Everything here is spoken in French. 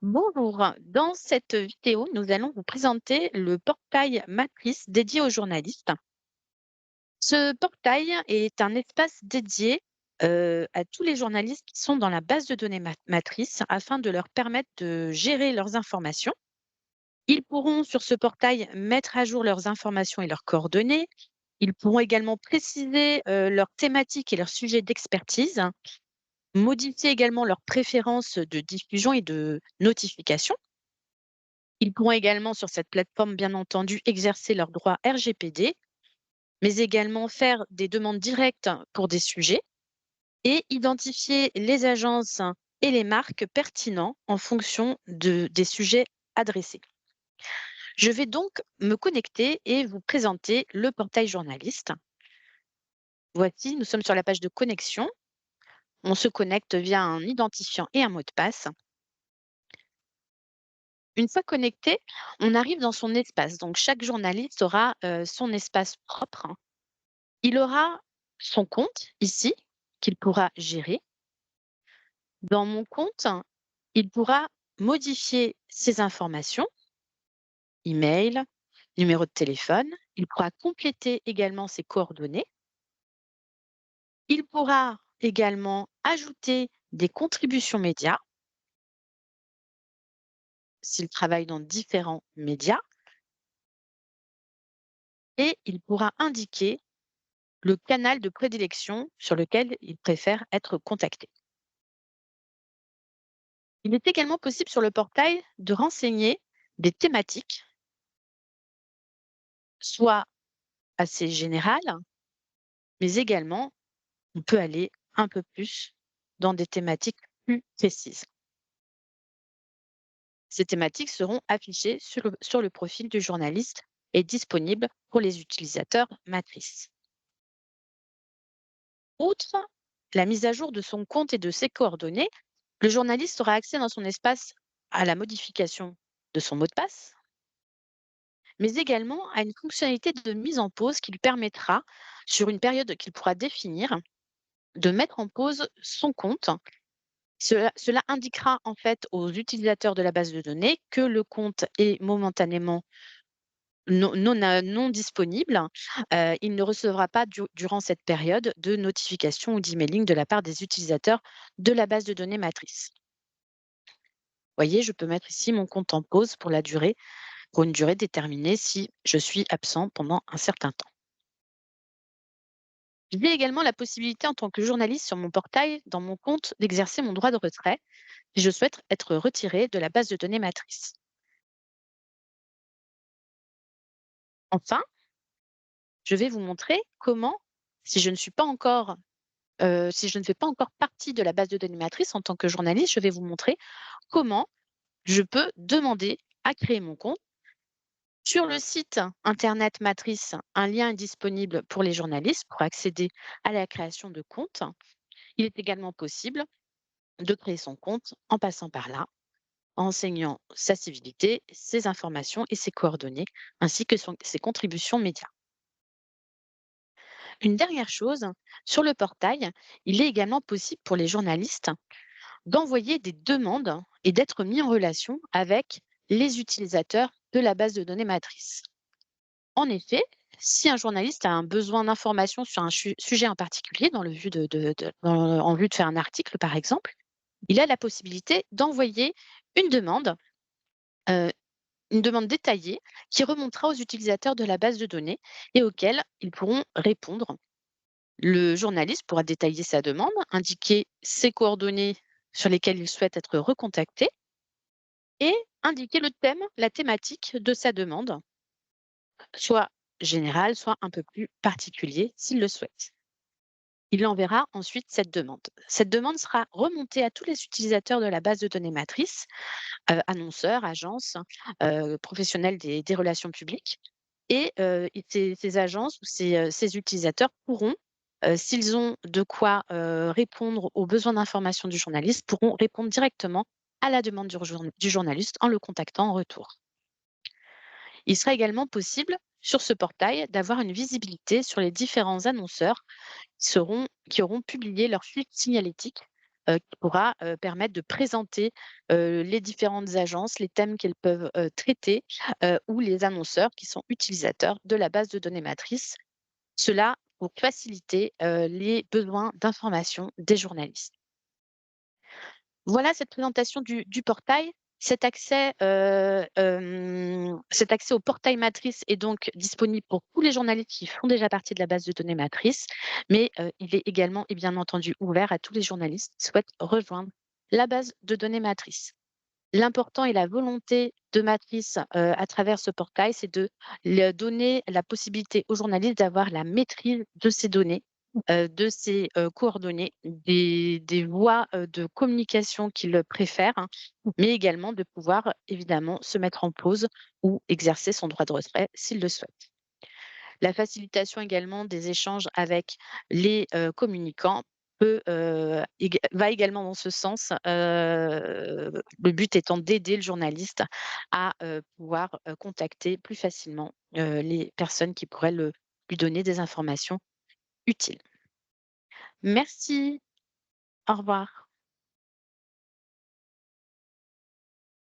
Bonjour, dans cette vidéo, nous allons vous présenter le portail Matrice dédié aux journalistes. Ce portail est un espace dédié à tous les journalistes qui sont dans la base de données Matrice afin de leur permettre de gérer leurs informations. Ils pourront sur ce portail mettre à jour leurs informations et leurs coordonnées. Ils pourront également préciser leurs thématiques et leurs sujets d'expertise, modifier également leurs préférences de diffusion et de notification. Ils pourront également, sur cette plateforme, bien entendu, exercer leurs droits RGPD, mais également faire des demandes directes pour des sujets et identifier les agences et les marques pertinents en fonction des sujets adressés. Je vais donc me connecter et vous présenter le portail journaliste. Voici, nous sommes sur la page de connexion. On se connecte via un identifiant et un mot de passe. Une fois connecté, on arrive dans son espace. Donc, chaque journaliste aura son espace propre. Il aura son compte ici qu'il pourra gérer. Dans mon compte, il pourra modifier ses informations, email, numéro de téléphone. Il pourra compléter également ses coordonnées. Il pourra également ajouter des contributions médias s'il travaille dans différents médias et il pourra indiquer le canal de prédilection sur lequel il préfère être contacté. Il est également possible sur le portail de renseigner des thématiques, soit assez générales, mais également on peut aller un peu plus dans des thématiques plus précises. Ces thématiques seront affichées sur le profil du journaliste et disponibles pour les utilisateurs matrices. Outre la mise à jour de son compte et de ses coordonnées, le journaliste aura accès dans son espace à la modification de son mot de passe, mais également à une fonctionnalité de mise en pause qui lui permettra, sur une période qu'il pourra définir, de mettre en pause son compte. Cela indiquera en fait aux utilisateurs de la base de données que le compte est momentanément non disponible. Il ne recevra pas durant cette période de notification ou d'emailing de la part des utilisateurs de la base de données matrice. Vous voyez, je peux mettre ici mon compte en pause pour une durée déterminée si je suis absent pendant un certain temps. J'ai également la possibilité en tant que journaliste sur mon portail, dans mon compte, d'exercer mon droit de retrait si je souhaite être retiré de la base de données matrice. Enfin, je vais vous montrer comment, si je ne suis pas encore, si je ne fais pas encore partie de la base de données matrice en tant que journaliste, je vais vous montrer comment je peux demander à créer mon compte. Sur le site internet matrice, un lien est disponible pour les journalistes pour accéder à la création de compte. Il est également possible de créer son compte en passant par là, en enseignant sa civilité, ses informations et ses coordonnées, ainsi que ses contributions médias. Une dernière chose, sur le portail, il est également possible pour les journalistes d'envoyer des demandes et d'être mis en relation avec les utilisateurs de la base de données matrice. En effet, si un journaliste a un besoin d'information sur un sujet en particulier, dans le vue en vue de faire un article par exemple, il a la possibilité d'envoyer une demande, euh, une demande détaillée qui remontera aux utilisateurs de la base de données et auxquels ils pourront répondre. Le journaliste pourra détailler sa demande, indiquer ses coordonnées sur lesquelles il souhaite être recontacté et indiquer le thème, la thématique de sa demande, soit général, soit un peu plus particulier s'il le souhaite. Il enverra ensuite cette demande. Cette demande sera remontée à tous les utilisateurs de la base de données matrice, annonceurs, agences, professionnels des relations publiques. Et ces agences ou ces utilisateurs pourront, s'ils ont de quoi répondre aux besoins d'information du journaliste, pourront répondre directement à la demande du journaliste en le contactant en retour. Il sera également possible sur ce portail d'avoir une visibilité sur les différents annonceurs qui auront publié leur flux signalétique qui pourra, permettre de présenter, les différentes agences, les thèmes qu'elles peuvent, traiter, ou les annonceurs qui sont utilisateurs de la base de données matrice. Cela pour faciliter, les besoins d'information des journalistes. Voilà cette présentation du portail. Cet accès au portail matrice est donc disponible pour tous les journalistes qui font déjà partie de la base de données matrice, mais il est également et bien entendu ouvert à tous les journalistes qui souhaitent rejoindre la base de données matrice. L'important et la volonté de Matrice, à travers ce portail, c'est de le donner la possibilité aux journalistes d'avoir la maîtrise de ces données, de ces, coordonnées, des voies, de communication qu'ils préfèrent, hein, mais également de pouvoir évidemment se mettre en pause ou exercer son droit de retrait s'ils le souhaitent. La facilitation également des échanges avec les, communicants va également dans ce sens, le but étant d'aider le journaliste à, pouvoir, contacter plus facilement, les personnes qui pourraient lui donner des informations utiles. Merci, au revoir.